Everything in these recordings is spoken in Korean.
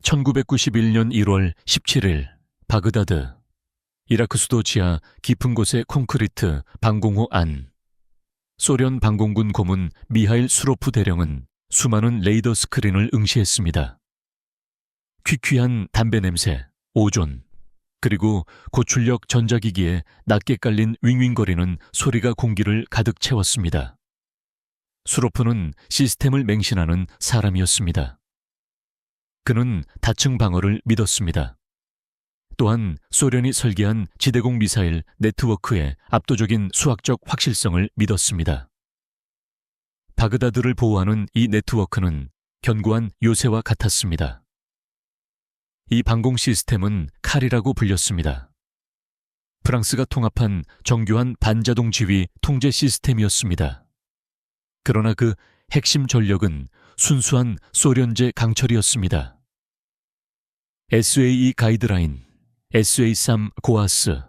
1991년 1월 17일 바그다드, 이라크 수도 지하 깊은 곳의 콘크리트 방공호 안. 소련 방공군 고문 미하일 수로프 대령은 수많은 레이더 스크린을 응시했습니다. 퀴퀴한 담배 냄새, 오존, 그리고 고출력 전자기기에 낮게 깔린 윙윙거리는 소리가 공기를 가득 채웠습니다. 수로프는 시스템을 맹신하는 사람이었습니다. 그는 다층 방어를 믿었습니다. 또한 소련이 설계한 지대공 미사일 네트워크의 압도적인 수학적 확실성을 믿었습니다. 바그다드를 보호하는 이 네트워크는 견고한 요새와 같았습니다. 이 방공 시스템은 칼이라고 불렸습니다. 프랑스가 통합한 정교한 반자동 지휘 통제 시스템이었습니다. 그러나 그 핵심 전력은 순수한 소련제 강철이었습니다. SAE 가이드라인, SA-3 고아스,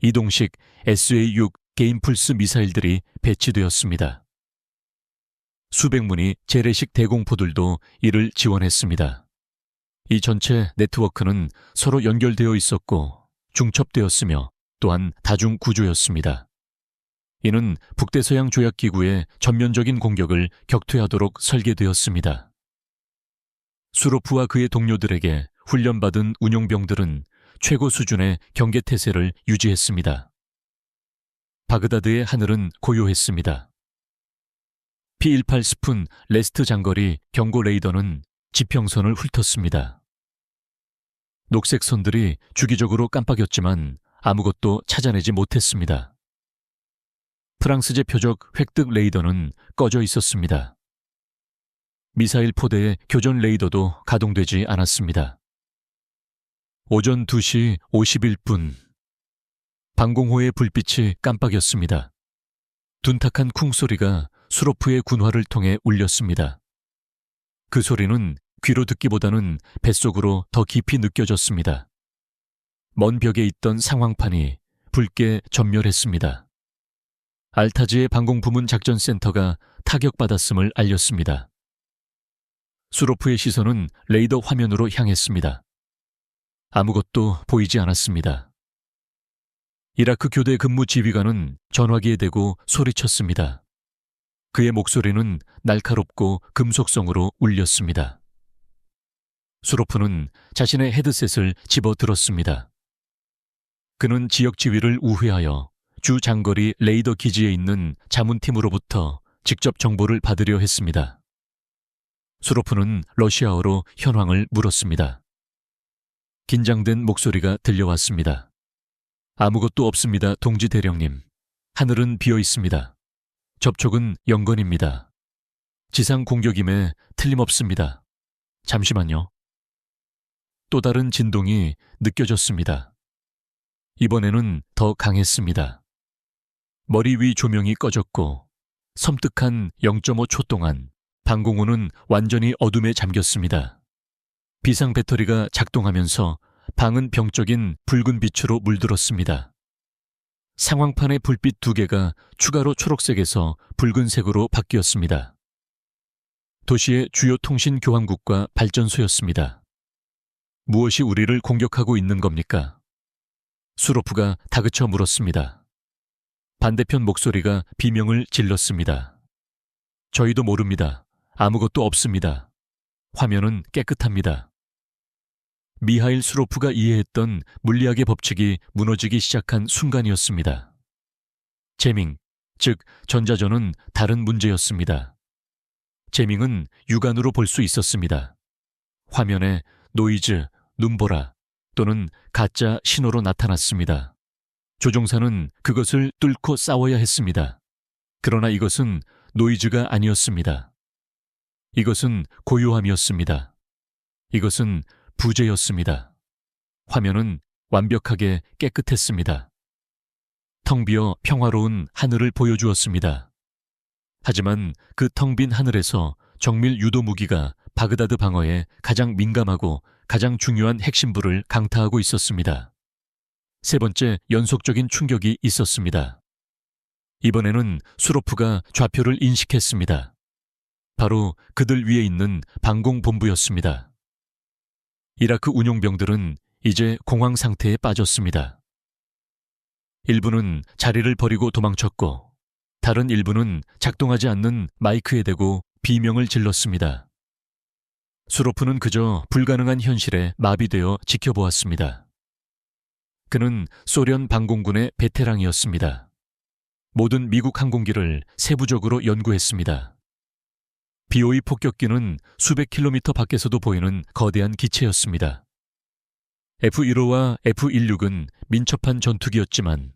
이동식 SA-6 게임플스 미사일들이 배치되었습니다. 수백 문의 재래식 대공포들도 이를 지원했습니다. 이 전체 네트워크는 서로 연결되어 있었고 중첩되었으며 또한 다중 구조였습니다. 이는 북대서양 조약기구의 전면적인 공격을 격퇴하도록 설계되었습니다. 수로프와 그의 동료들에게 훈련받은 운용병들은 최고 수준의 경계태세를 유지했습니다. 바그다드의 하늘은 고요했습니다. P-18 스푼 레스트 장거리 경고 레이더는 지평선을 훑었습니다. 녹색 선들이 주기적으로 깜빡였지만 아무것도 찾아내지 못했습니다. 프랑스제 표적 획득 레이더는 꺼져 있었습니다. 미사일 포대의 교전 레이더도 가동되지 않았습니다. 오전 2시 51분, 방공호의 불빛이 깜빡였습니다. 둔탁한 쿵소리가 수로프의 군화를 통해 울렸습니다. 그 소리는 귀로 듣기보다는 뱃속으로 더 깊이 느껴졌습니다. 먼 벽에 있던 상황판이 붉게 전멸했습니다. 알타즈의 방공부문 작전센터가 타격받았음을 알렸습니다. 수로프의 시선은 레이더 화면으로 향했습니다. 아무것도 보이지 않았습니다. 이라크 교대 근무 지휘관은 전화기에 대고 소리쳤습니다. 그의 목소리는 날카롭고 금속성으로 울렸습니다. 수로프는 자신의 헤드셋을 집어들었습니다. 그는 지역 지휘를 우회하여 주 장거리 레이더 기지에 있는 자문팀으로부터 직접 정보를 받으려 했습니다. 수로프는 러시아어로 현황을 물었습니다. 긴장된 목소리가 들려왔습니다. 아무것도 없습니다, 동지 대령님. 하늘은 비어 있습니다. 접촉은 영건입니다. 지상 공격임에 틀림없습니다. 잠시만요. 또 다른 진동이 느껴졌습니다. 이번에는 더 강했습니다. 머리 위 조명이 꺼졌고 섬뜩한 0.5초 동안 방공호는 완전히 어둠에 잠겼습니다. 비상 배터리가 작동하면서 방은 병적인 붉은 빛으로 물들었습니다. 상황판의 불빛 2개가 추가로 초록색에서 붉은색으로 바뀌었습니다. 도시의 주요 통신 교환국과 발전소였습니다. 무엇이 우리를 공격하고 있는 겁니까? 수로프가 다그쳐 물었습니다. 반대편 목소리가 비명을 질렀습니다. 저희도 모릅니다. 아무것도 없습니다. 화면은 깨끗합니다. 미하일 수로프가 이해했던 물리학의 법칙이 무너지기 시작한 순간이었습니다. 제밍, 즉 전자전은 다른 문제였습니다. 제밍은 육안으로 볼 수 있었습니다. 화면에 노이즈, 눈보라 또는 가짜 신호로 나타났습니다. 조종사는 그것을 뚫고 싸워야 했습니다. 그러나 이것은 노이즈가 아니었습니다. 이것은 고요함이었습니다. 이것은 부재였습니다. 화면은 완벽하게 깨끗했습니다. 텅 비어 평화로운 하늘을 보여주었습니다. 하지만 그 텅 빈 하늘에서 정밀 유도 무기가 바그다드 방어에 가장 민감하고 가장 중요한 핵심부를 강타하고 있었습니다. 세 번째 연속적인 충격이 있었습니다. 이번에는 수로프가 좌표를 인식했습니다. 바로 그들 위에 있는 방공본부였습니다. 이라크 운용병들은 이제 공황 상태에 빠졌습니다. 일부는 자리를 버리고 도망쳤고 다른 일부는 작동하지 않는 마이크에 대고 비명을 질렀습니다. 수로프는 그저 불가능한 현실에 마비되어 지켜보았습니다. 그는 소련 방공군의 베테랑이었습니다. 모든 미국 항공기를 세부적으로 연구했습니다. BOE 폭격기는 수백 킬로미터 밖에서도 보이는 거대한 기체였습니다. F-15와 F-16은 민첩한 전투기였지만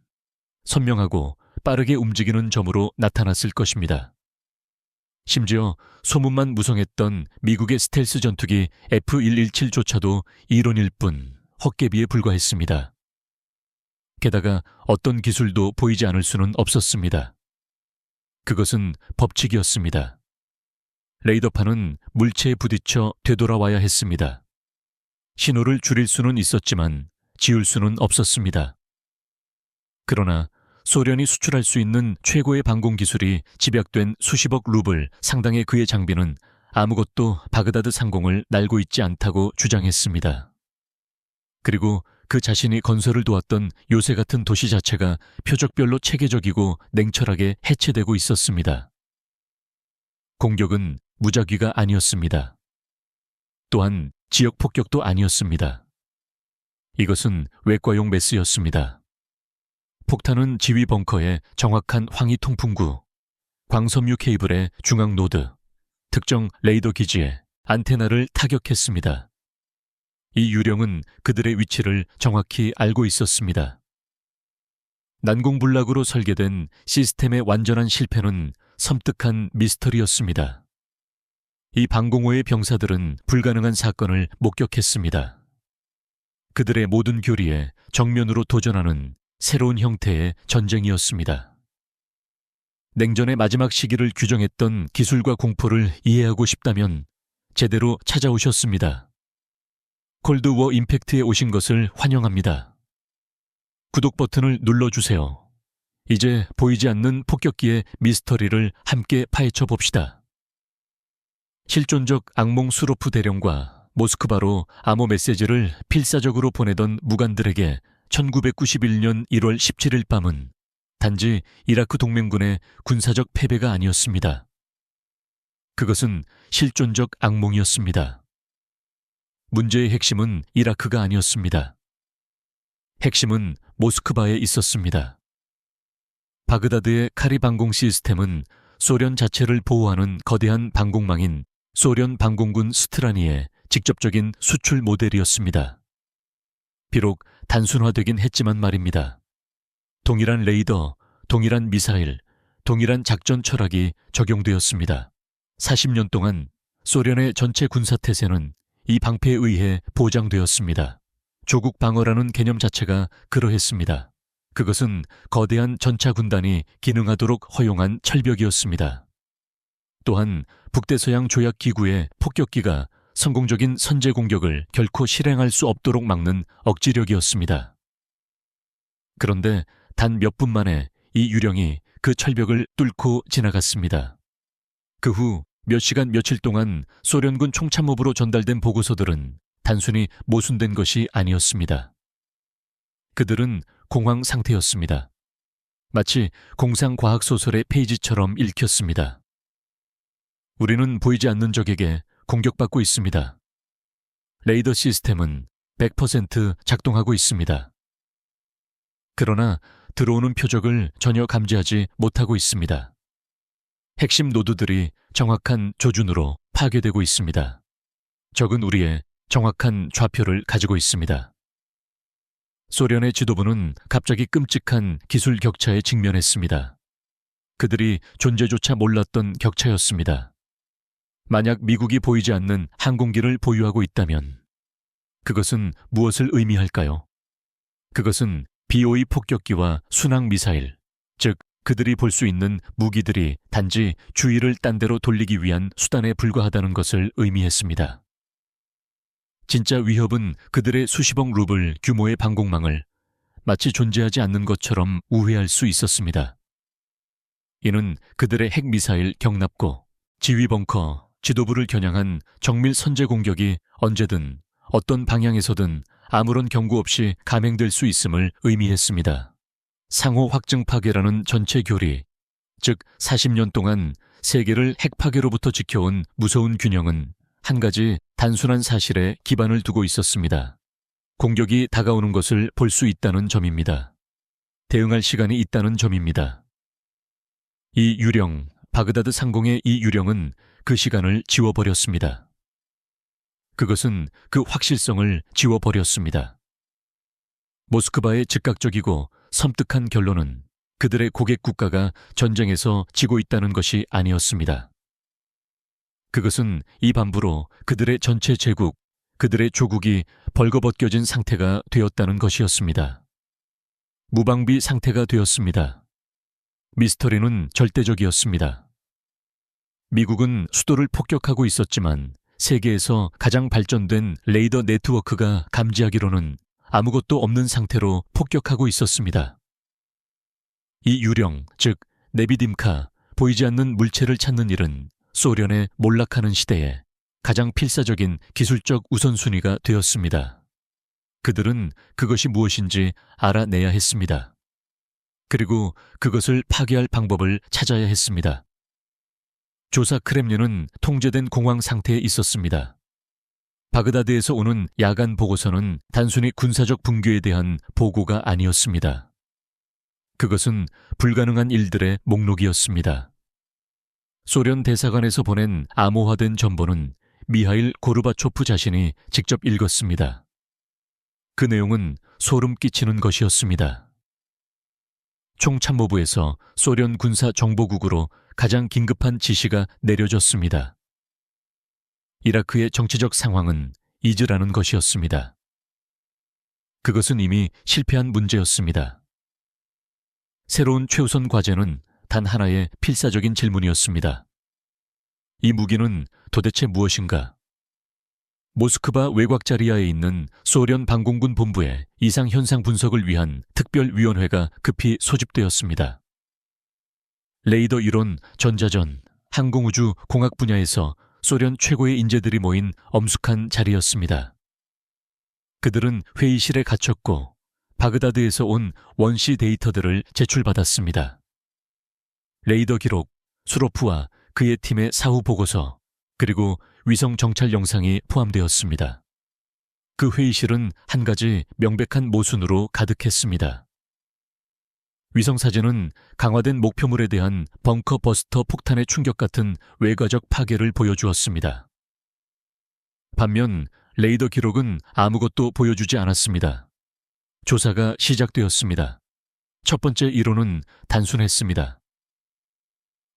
선명하고 빠르게 움직이는 점으로 나타났을 것입니다. 심지어 소문만 무성했던 미국의 스텔스 전투기 F-117조차도 이론일 뿐 헛개비에 불과했습니다. 게다가 어떤 기술도 보이지 않을 수는 없었습니다. 그것은 법칙이었습니다. 레이더판은 물체에 부딪혀 되돌아와야 했습니다. 신호를 줄일 수는 있었지만 지울 수는 없었습니다. 그러나 소련이 수출할 수 있는 최고의 방공 기술이 집약된 수십억 루블 상당의 그의 장비는 아무것도 바그다드 상공을 날고 있지 않다고 주장했습니다. 그리고 그 자신이 건설을 도왔던 요새 같은 도시 자체가 표적별로 체계적이고 냉철하게 해체되고 있었습니다. 공격은 무작위가 아니었습니다. 또한 지역 폭격도 아니었습니다. 이것은 외과용 메스였습니다. 폭탄은 지휘 벙커의 정확한 황희 통풍구, 광섬유 케이블의 중앙 노드, 특정 레이더 기지에 안테나를 타격했습니다. 이 유령은 그들의 위치를 정확히 알고 있었습니다. 난공불락으로 설계된 시스템의 완전한 실패는 섬뜩한 미스터리였습니다. 이 방공호의 병사들은 불가능한 사건을 목격했습니다. 그들의 모든 교리에 정면으로 도전하는 새로운 형태의 전쟁이었습니다. 냉전의 마지막 시기를 규정했던 기술과 공포를 이해하고 싶다면 제대로 찾아오셨습니다. 콜드워 임팩트에 오신 것을 환영합니다. 구독 버튼을 눌러주세요. 이제 보이지 않는 폭격기의 미스터리를 함께 파헤쳐 봅시다. 실존적 악몽 수로프 대령과 모스크바로 암호 메시지를 필사적으로 보내던 무관들에게 1991년 1월 17일 밤은 단지 이라크 동맹군의 군사적 패배가 아니었습니다. 그것은 실존적 악몽이었습니다. 문제의 핵심은 이라크가 아니었습니다. 핵심은 모스크바에 있었습니다. 바그다드의 카리 방공 시스템은 소련 자체를 보호하는 거대한 방공망인 소련 방공군 스트라니의 직접적인 수출 모델이었습니다. 비록 단순화되긴 했지만 말입니다. 동일한 레이더, 동일한 미사일, 동일한 작전 철학이 적용되었습니다. 40년 동안 소련의 전체 군사태세는 이 방패에 의해 보장되었습니다. 조국 방어라는 개념 자체가 그러했습니다. 그것은 거대한 전차 군단이 기능하도록 허용한 철벽이었습니다. 또한 북대서양 조약 기구의 폭격기가 성공적인 선제 공격을 결코 실행할 수 없도록 막는 억지력이었습니다. 그런데 단 몇 분 만에 이 유령이 그 철벽을 뚫고 지나갔습니다. 그 후 몇 시간 며칠 동안 소련군 총참모부로 전달된 보고서들은 단순히 모순된 것이 아니었습니다. 그들은 공황 상태였습니다. 마치 공상과학소설의 페이지처럼 읽혔습니다. 우리는 보이지 않는 적에게 공격받고 있습니다. 레이더 시스템은 100% 작동하고 있습니다. 그러나 들어오는 표적을 전혀 감지하지 못하고 있습니다. 핵심 노드들이 정확한 조준으로 파괴되고 있습니다. 적은 우리의 정확한 좌표를 가지고 있습니다. 소련의 지도부는 갑자기 끔찍한 기술 격차에 직면했습니다. 그들이 존재조차 몰랐던 격차였습니다. 만약 미국이 보이지 않는 항공기를 보유하고 있다면 그것은 무엇을 의미할까요? 그것은 BOE 폭격기와 순항 미사일, 즉 그들이 볼 수 있는 무기들이 단지 주의를 딴 데로 돌리기 위한 수단에 불과하다는 것을 의미했습니다. 진짜 위협은 그들의 수십억 루블 규모의 방공망을 마치 존재하지 않는 것처럼 우회할 수 있었습니다. 이는 그들의 핵미사일 경납고 지휘 벙커, 지도부를 겨냥한 정밀 선제 공격이 언제든 어떤 방향에서든 아무런 경고 없이 감행될 수 있음을 의미했습니다. 상호 확증 파괴라는 전체 교리, 즉 40년 동안 세계를 핵 파괴로부터 지켜온 무서운 균형은 한 가지 단순한 사실에 기반을 두고 있었습니다. 공격이 다가오는 것을 볼 수 있다는 점입니다. 대응할 시간이 있다는 점입니다. 이 유령, 바그다드 상공의 이 유령은 그 시간을 지워버렸습니다. 그것은 그 확실성을 지워버렸습니다. 모스크바의 즉각적이고 섬뜩한 결론은 그들의 고객 국가가 전쟁에서 지고 있다는 것이 아니었습니다. 그것은 이 반부로 그들의 전체 제국, 그들의 조국이 벌거벗겨진 상태가 되었다는 것이었습니다. 무방비 상태가 되었습니다. 미스터리는 절대적이었습니다. 미국은 수도를 폭격하고 있었지만 세계에서 가장 발전된 레이더 네트워크가 감지하기로는 아무것도 없는 상태로 폭격하고 있었습니다. 이 유령, 즉 네비딤카, 보이지 않는 물체를 찾는 일은 소련의 몰락하는 시대에 가장 필사적인 기술적 우선순위가 되었습니다. 그들은 그것이 무엇인지 알아내야 했습니다. 그리고 그것을 파괴할 방법을 찾아야 했습니다. 조사 크렘린은 통제된 공황 상태에 있었습니다. 바그다드에서 오는 야간 보고서는 단순히 군사적 붕괴에 대한 보고가 아니었습니다. 그것은 불가능한 일들의 목록이었습니다. 소련 대사관에서 보낸 암호화된 전보는 미하일 고르바초프 자신이 직접 읽었습니다. 그 내용은 소름 끼치는 것이었습니다. 총참모부에서 소련 군사정보국으로 가장 긴급한 지시가 내려졌습니다. 이라크의 정치적 상황은 잊으라는 것이었습니다. 그것은 이미 실패한 문제였습니다. 새로운 최우선 과제는 단 하나의 필사적인 질문이었습니다. 이 무기는 도대체 무엇인가? 모스크바 외곽자리아에 있는 소련 방공군 본부에 이상현상 분석을 위한 특별위원회가 급히 소집되었습니다. 레이더 이론, 전자전, 항공우주, 공학 분야에서 소련 최고의 인재들이 모인 엄숙한 자리였습니다. 그들은 회의실에 갇혔고 바그다드에서 온 원시 데이터들을 제출받았습니다. 레이더 기록, 수로프와 그의 팀의 사후 보고서, 그리고 위성 정찰 영상이 포함되었습니다. 그 회의실은 한 가지 명백한 모순으로 가득했습니다. 위성사진은 강화된 목표물에 대한 벙커 버스터 폭탄의 충격 같은 외과적 파괴를 보여주었습니다. 반면 레이더 기록은 아무것도 보여주지 않았습니다. 조사가 시작되었습니다. 첫 번째 이론은 단순했습니다.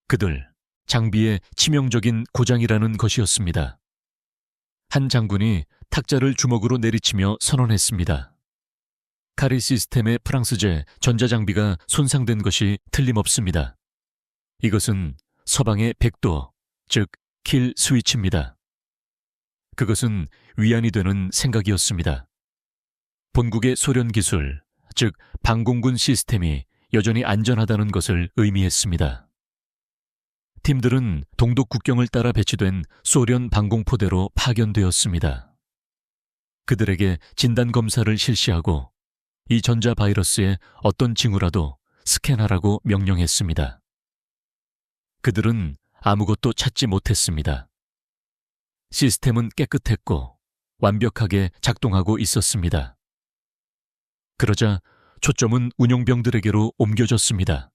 그들, 장비의 치명적인 고장이라는 것이었습니다. 한 장군이 탁자를 주먹으로 내리치며 선언했습니다. 카리 시스템의 프랑스제 전자장비가 손상된 것이 틀림없습니다. 이것은 서방의 백도, 즉 킬 스위치입니다. 그것은 위안이 되는 생각이었습니다. 본국의 소련 기술, 즉 방공군 시스템이 여전히 안전하다는 것을 의미했습니다. 팀들은 동독 국경을 따라 배치된 소련 방공포대로 파견되었습니다. 그들에게 진단검사를 실시하고 이 전자 바이러스의 어떤 징후라도 스캔하라고 명령했습니다. 그들은 아무것도 찾지 못했습니다. 시스템은 깨끗했고 완벽하게 작동하고 있었습니다. 그러자 초점은 운용병들에게로 옮겨졌습니다.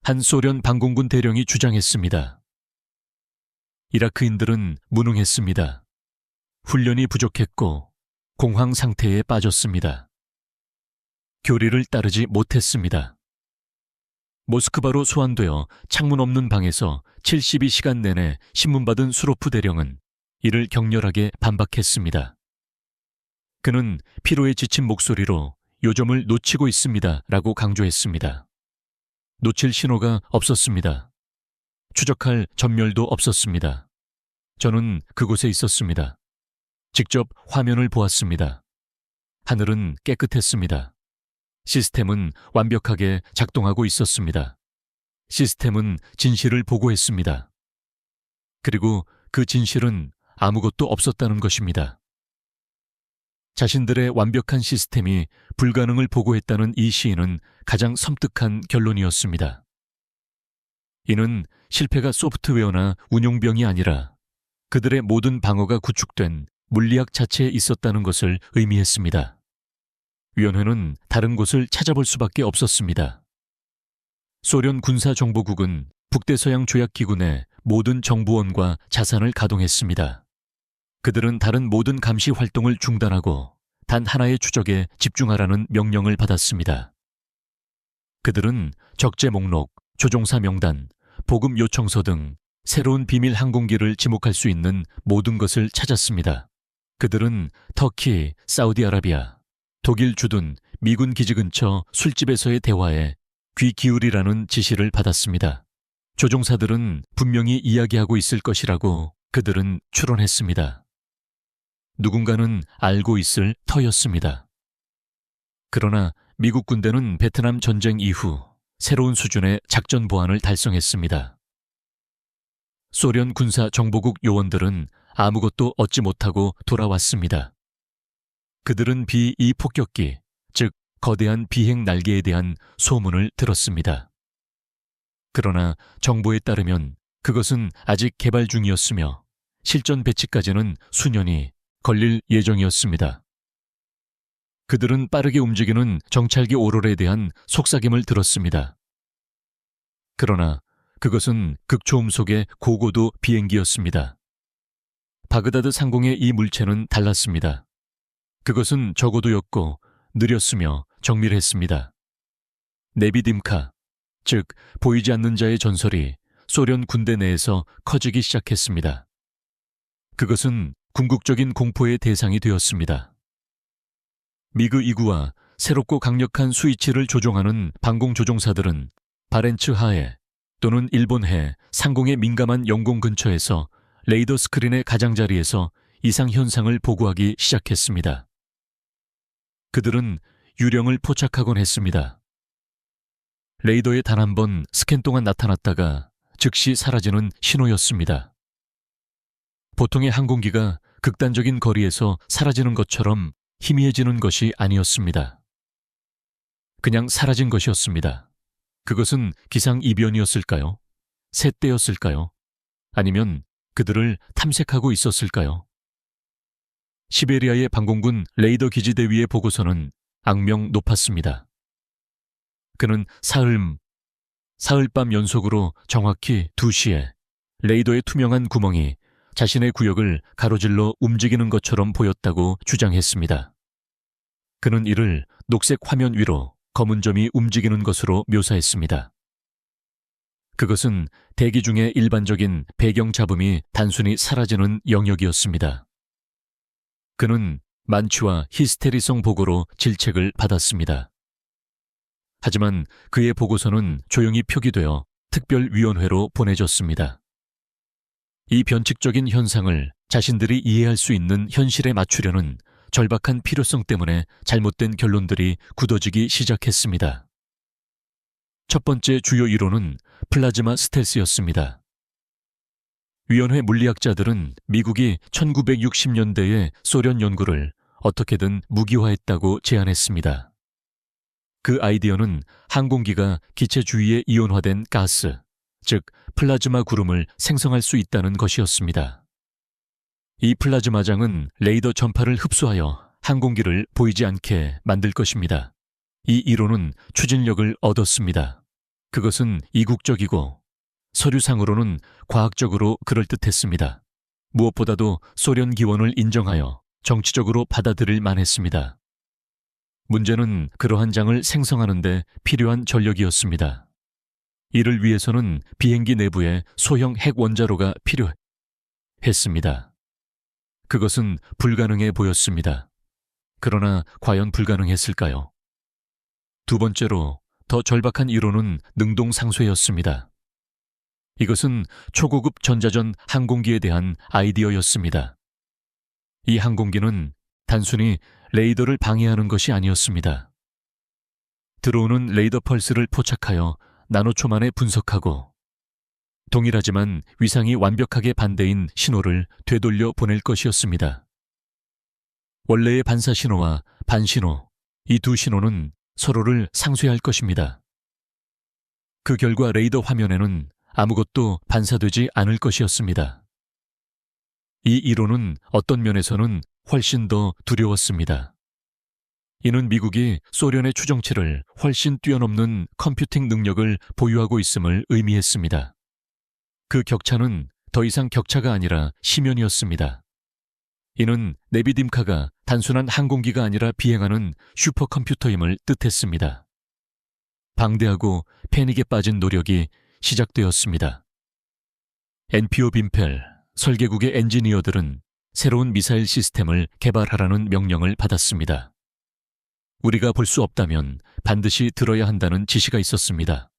한 소련 방공군 대령이 주장했습니다. 이라크인들은 무능했습니다. 훈련이 부족했고 공황 상태에 빠졌습니다. 교리를 따르지 못했습니다. 모스크바로 소환되어 창문 없는 방에서 72시간 내내 신문받은 수로프 대령은 이를 격렬하게 반박했습니다. 그는 피로에 지친 목소리로 요점을 놓치고 있습니다 라고 강조했습니다. 놓칠 신호가 없었습니다. 추적할 전멸도 없었습니다. 저는 그곳에 있었습니다. 직접 화면을 보았습니다. 하늘은 깨끗했습니다. 시스템은 완벽하게 작동하고 있었습니다. 시스템은 진실을 보고했습니다. 그리고 그 진실은 아무것도 없었다는 것입니다. 자신들의 완벽한 시스템이 불가능을 보고했다는 이 시인은 가장 섬뜩한 결론이었습니다. 이는 실패가 소프트웨어나 운용병이 아니라 그들의 모든 방어가 구축된 물리학 자체에 있었다는 것을 의미했습니다. 위원회는 다른 곳을 찾아볼 수밖에 없었습니다. 소련 군사정보국은 북대서양 조약기구 내 모든 정보원과 자산을 가동했습니다. 그들은 다른 모든 감시 활동을 중단하고 단 하나의 추적에 집중하라는 명령을 받았습니다. 그들은 적재 목록, 조종사 명단, 보급 요청서 등 새로운 비밀 항공기를 지목할 수 있는 모든 것을 찾았습니다. 그들은 터키, 사우디아라비아, 독일 주둔 미군 기지 근처 술집에서의 대화에 귀 기울이라는 지시를 받았습니다. 조종사들은 분명히 이야기하고 있을 것이라고 그들은 추론했습니다. 누군가는 알고 있을 터였습니다. 그러나 미국 군대는 베트남 전쟁 이후 새로운 수준의 작전 보안을 달성했습니다. 소련 군사 정보국 요원들은 아무것도 얻지 못하고 돌아왔습니다. 그들은 B-2 폭격기, 즉 거대한 비행 날개에 대한 소문을 들었습니다. 그러나 정보에 따르면 그것은 아직 개발 중이었으며 실전 배치까지는 수년이 걸릴 예정이었습니다. 그들은 빠르게 움직이는 정찰기 오롤에 대한 속삭임을 들었습니다. 그러나 그것은 극초음 속의 고고도 비행기였습니다. 바그다드 상공의 이 물체는 달랐습니다. 그것은 저고도였고 느렸으며 정밀했습니다. 네비딤카, 즉 보이지 않는 자의 전설이 소련 군대 내에서 커지기 시작했습니다. 그것은 궁극적인 공포의 대상이 되었습니다. 미그 2구와 새롭고 강력한 스위치를 조종하는 방공조종사들은 바렌츠 하해 또는 일본해 상공의 민감한 영공 근처에서 레이더 스크린의 가장자리에서 이상 현상을 보고하기 시작했습니다. 그들은 유령을 포착하곤 했습니다. 레이더에 단 한 번 스캔 동안 나타났다가 즉시 사라지는 신호였습니다. 보통의 항공기가 극단적인 거리에서 사라지는 것처럼 희미해지는 것이 아니었습니다. 그냥 사라진 것이었습니다. 그것은 기상이변이었을까요? 새떼였을까요? 아니면 그들을 탐색하고 있었을까요? 시베리아의 방공군 레이더 기지 대위의 보고서는 악명 높았습니다. 그는 사흘밤 연속으로 정확히 2시에 레이더의 투명한 구멍이 자신의 구역을 가로질러 움직이는 것처럼 보였다고 주장했습니다. 그는 이를 녹색 화면 위로 검은 점이 움직이는 것으로 묘사했습니다. 그것은 대기 중의 일반적인 배경 잡음이 단순히 사라지는 영역이었습니다. 그는 만취와 히스테리성 보고로 질책을 받았습니다. 하지만 그의 보고서는 조용히 표기되어 특별위원회로 보내졌습니다. 이 변칙적인 현상을 자신들이 이해할 수 있는 현실에 맞추려는 절박한 필요성 때문에 잘못된 결론들이 굳어지기 시작했습니다. 첫 번째 주요 이론은 플라즈마 스텔스였습니다. 위원회 물리학자들은 미국이 1960년대의 소련 연구를 어떻게든 무기화했다고 제안했습니다. 그 아이디어는 항공기가 기체 주위에 이온화된 가스, 즉 플라즈마 구름을 생성할 수 있다는 것이었습니다. 이 플라즈마장은 레이더 전파를 흡수하여 항공기를 보이지 않게 만들 것입니다. 이 이론은 추진력을 얻었습니다. 그것은 이국적이고 서류상으로는 과학적으로 그럴듯했습니다. 무엇보다도 소련 기원을 인정하여 정치적으로 받아들일 만했습니다. 문제는 그러한 장을 생성하는 데 필요한 전력이었습니다. 이를 위해서는 비행기 내부에 소형 핵 원자로가 필요했습니다. 그것은 불가능해 보였습니다. 그러나 과연 불가능했을까요? 두 번째로 더 절박한 이론은 능동상쇄였습니다. 이것은 초고급 전자전 항공기에 대한 아이디어였습니다. 이 항공기는 단순히 레이더를 방해하는 것이 아니었습니다. 들어오는 레이더 펄스를 포착하여 나노초 만에 분석하고 동일하지만 위상이 완벽하게 반대인 신호를 되돌려 보낼 것이었습니다. 원래의 반사 신호와 반신호, 이 두 신호는 서로를 상쇄할 것입니다. 그 결과 레이더 화면에는 아무것도 반사되지 않을 것이었습니다. 이 이론은 어떤 면에서는 훨씬 더 두려웠습니다. 이는 미국이 소련의 추정치를 훨씬 뛰어넘는 컴퓨팅 능력을 보유하고 있음을 의미했습니다. 그 격차는 더 이상 격차가 아니라 심연이었습니다. 이는 네비딤카가 단순한 항공기가 아니라 비행하는 슈퍼컴퓨터임을 뜻했습니다. 방대하고 패닉에 빠진 노력이 시작되었습니다. NPO 빈펠 설계국의 엔지니어들은 새로운 미사일 시스템을 개발하라는 명령을 받았습니다. 우리가 볼 수 없다면 반드시 들어야 한다는 지시가 있었습니다.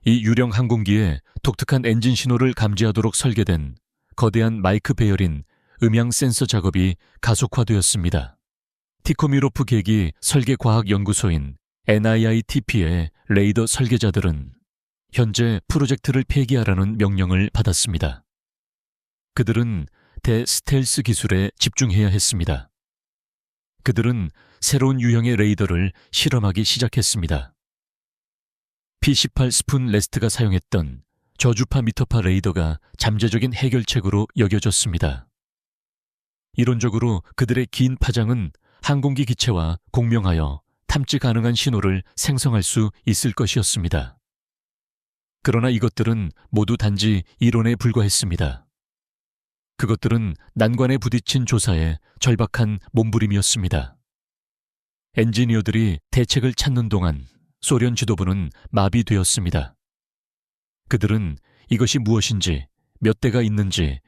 이 유령 항공기에 독특한 엔진 신호를 감지하도록 설계된 거대한 마이크 배열인 음향 센서 작업이 가속화되었습니다. 티코미로프 계기 설계과학연구소인 NIITP의 레이더 설계자들은 현재 프로젝트를 폐기하라는 명령을 받았습니다. 그들은 대스텔스 기술에 집중해야 했습니다. 그들은 새로운 유형의 레이더를 실험하기 시작했습니다. P-18 스푼 레스트가 사용했던 저주파 미터파 레이더가 잠재적인 해결책으로 여겨졌습니다. 이론적으로 그들의 긴 파장은 항공기 기체와 공명하여 탐지 가능한 신호를 생성할 수 있을 것이었습니다. 그러나 이것들은 모두 단지 이론에 불과했습니다. 그것들은 난관에 부딪힌 조사의 절박한 몸부림이었습니다. 엔지니어들이 대책을 찾는 동안 소련 지도부는 마비되었습니다. 그들은 이것이 무엇인지, 몇 대가 있는지,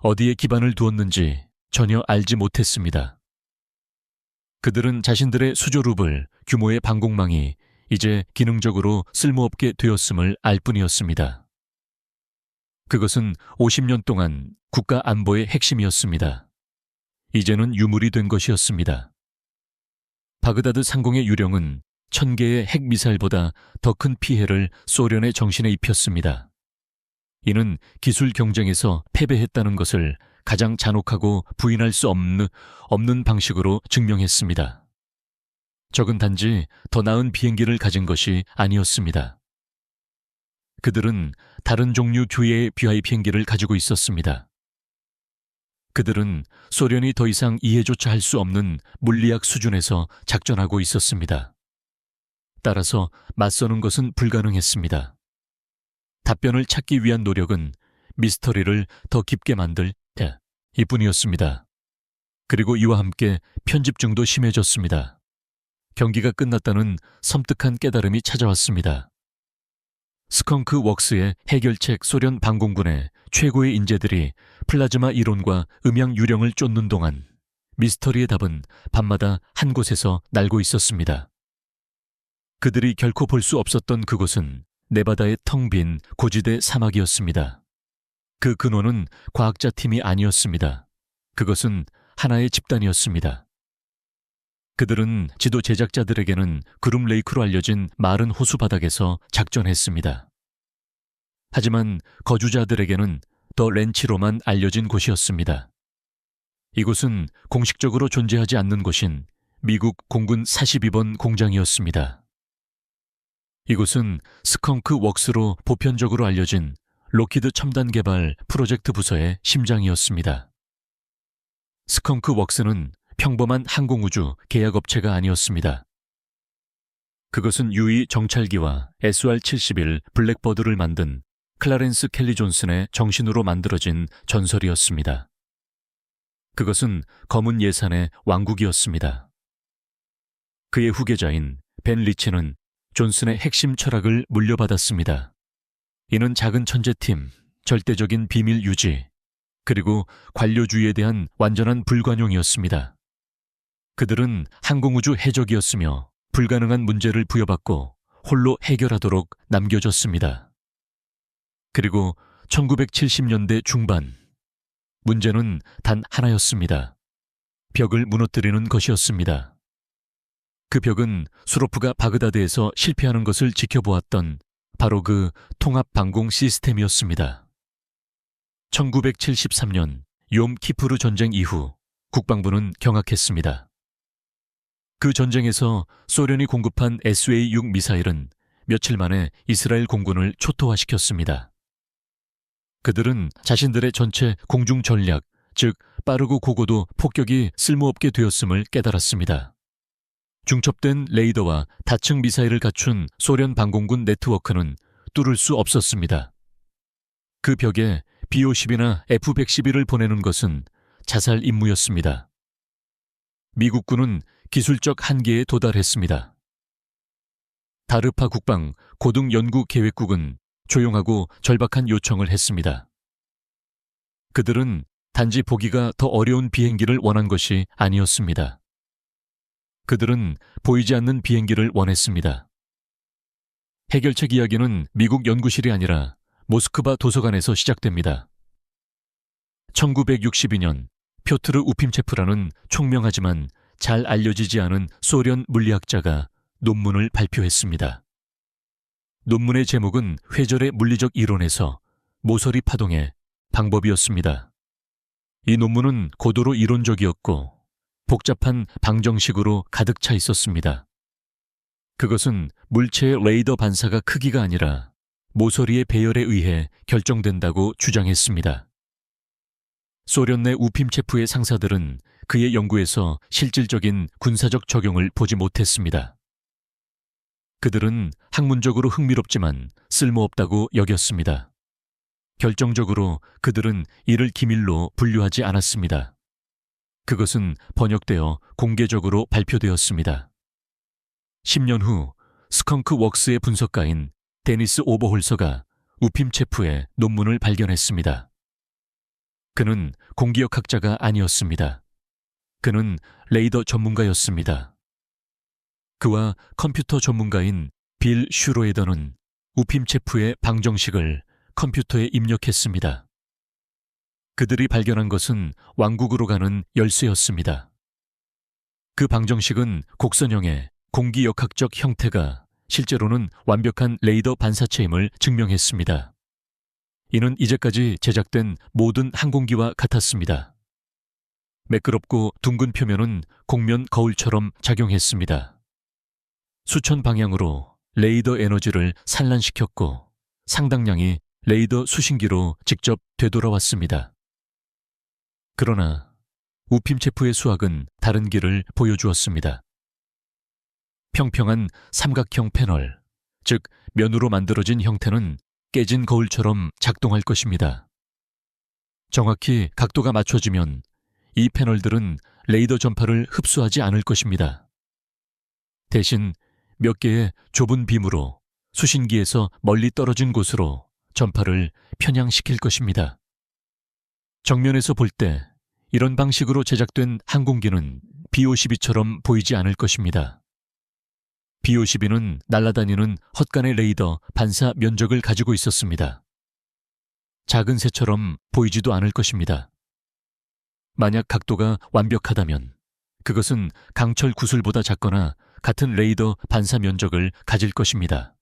어디에 기반을 두었는지 전혀 알지 못했습니다. 그들은 자신들의 수조루블 규모의 방공망이 이제 기능적으로 쓸모없게 되었음을 알 뿐이었습니다. 그것은 50년 동안 국가 안보의 핵심이었습니다. 이제는 유물이 된 것이었습니다. 바그다드 상공의 유령은 1000개의 핵미사일보다 더 큰 피해를 소련의 정신에 입혔습니다. 이는 기술 경쟁에서 패배했다는 것을 가장 잔혹하고 부인할 수 없는 방식으로 증명했습니다. 적은 단지 더 나은 비행기를 가진 것이 아니었습니다. 그들은 다른 종류 규의 비하이 비행기를 가지고 있었습니다. 그들은 소련이 더 이상 이해조차 할 수 없는 물리학 수준에서 작전하고 있었습니다. 따라서 맞서는 것은 불가능했습니다. 답변을 찾기 위한 노력은 미스터리를 더 깊게 만들 이뿐이었습니다. 그리고 이와 함께 편집증도 심해졌습니다. 경기가 끝났다는 섬뜩한 깨달음이 찾아왔습니다. 스컹크 웍스의 해결책 소련 방공군의 최고의 인재들이 플라즈마 이론과 음향 유령을 쫓는 동안 미스터리의 답은 밤마다 한 곳에서 날고 있었습니다. 그들이 결코 볼 수 없었던 그곳은 네바다의 텅 빈 고지대 사막이었습니다. 그 근원은 과학자 팀이 아니었습니다. 그것은 하나의 집단이었습니다. 그들은 지도 제작자들에게는 그룹 레이크로 알려진 마른 호수 바닥에서 작전했습니다. 하지만 거주자들에게는 더 렌치로만 알려진 곳이었습니다. 이곳은 공식적으로 존재하지 않는 곳인 미국 공군 42번 공장이었습니다. 이곳은 스컹크 웍스로 보편적으로 알려진 로키드 첨단 개발 프로젝트 부서의 심장이었습니다. 스컹크 웍스는 평범한 항공우주 계약업체가 아니었습니다. 그것은 유이 정찰기와 SR-71 블랙버드를 만든 클라렌스 켈리 존슨의 정신으로 만들어진 전설이었습니다. 그것은 검은 예산의 왕국이었습니다. 그의 후계자인 벤 리치는 존슨의 핵심 철학을 물려받았습니다. 이는 작은 천재팀, 절대적인 비밀 유지, 그리고 관료주의에 대한 완전한 불관용이었습니다. 그들은 항공우주 해적이었으며 불가능한 문제를 부여받고 홀로 해결하도록 남겨졌습니다. 그리고 1970년대 중반, 문제는 단 하나였습니다. 벽을 무너뜨리는 것이었습니다. 그 벽은 수로프가 바그다드에서 실패하는 것을 지켜보았던 바로 그 통합 방공 시스템이었습니다. 1973년 욤 키푸르 전쟁 이후 국방부는 경악했습니다. 그 전쟁에서 소련이 공급한 SA-6 미사일은 며칠 만에 이스라엘 공군을 초토화시켰습니다. 그들은 자신들의 전체 공중 전략, 즉 빠르고 고고도 폭격이 쓸모없게 되었음을 깨달았습니다. 중첩된 레이더와 다층 미사일을 갖춘 소련 방공군 네트워크는 뚫을 수 없었습니다. 그 벽에 B-50이나 F-111을 보내는 것은 자살 임무였습니다. 미국군은 기술적 한계에 도달했습니다. 다르파 국방 고등연구계획국은 조용하고 절박한 요청을 했습니다. 그들은 단지 보기가 더 어려운 비행기를 원한 것이 아니었습니다. 그들은 보이지 않는 비행기를 원했습니다. 해결책 이야기는 미국 연구실이 아니라 모스크바 도서관에서 시작됩니다. 1962년 표트르 우핌체프라는 총명하지만 잘 알려지지 않은 소련 물리학자가 논문을 발표했습니다. 논문의 제목은 회절의 물리적 이론에서 모서리 파동의 방법이었습니다. 이 논문은 고도로 이론적이었고 복잡한 방정식으로 가득 차 있었습니다. 그것은 물체의 레이더 반사가 크기가 아니라 모서리의 배열에 의해 결정된다고 주장했습니다. 소련 내 우핌체프의 상사들은 그의 연구에서 실질적인 군사적 적용을 보지 못했습니다. 그들은 학문적으로 흥미롭지만 쓸모없다고 여겼습니다. 결정적으로 그들은 이를 기밀로 분류하지 않았습니다. 그것은 번역되어 공개적으로 발표되었습니다. 10년 후 스컹크 웍스의 분석가인 데니스 오버홀서가 우핌체프의 논문을 발견했습니다. 그는 공기역학자가 아니었습니다. 그는 레이더 전문가였습니다. 그와 컴퓨터 전문가인 빌 슈로에더는 우핌체프의 방정식을 컴퓨터에 입력했습니다. 그들이 발견한 것은 왕국으로 가는 열쇠였습니다. 그 방정식은 곡선형의 공기역학적 형태가 실제로는 완벽한 레이더 반사체임을 증명했습니다. 이는 이제까지 제작된 모든 항공기와 같았습니다. 매끄럽고 둥근 표면은 곡면 거울처럼 작용했습니다. 수천 방향으로 레이더 에너지를 산란시켰고 상당량이 레이더 수신기로 직접 되돌아왔습니다. 그러나 우핌체프의 수학은 다른 길을 보여주었습니다. 평평한 삼각형 패널, 즉 면으로 만들어진 형태는 깨진 거울처럼 작동할 것입니다. 정확히 각도가 맞춰지면 이 패널들은 레이더 전파를 흡수하지 않을 것입니다. 대신 몇 개의 좁은 빔으로 수신기에서 멀리 떨어진 곳으로 전파를 편향시킬 것입니다. 정면에서 볼 때 이런 방식으로 제작된 항공기는 B-52처럼 보이지 않을 것입니다. B-52는 날아다니는 헛간의 레이더 반사 면적을 가지고 있었습니다. 작은 새처럼 보이지도 않을 것입니다. 만약 각도가 완벽하다면 그것은 강철 구슬보다 작거나 같은 레이더 반사 면적을 가질 것입니다.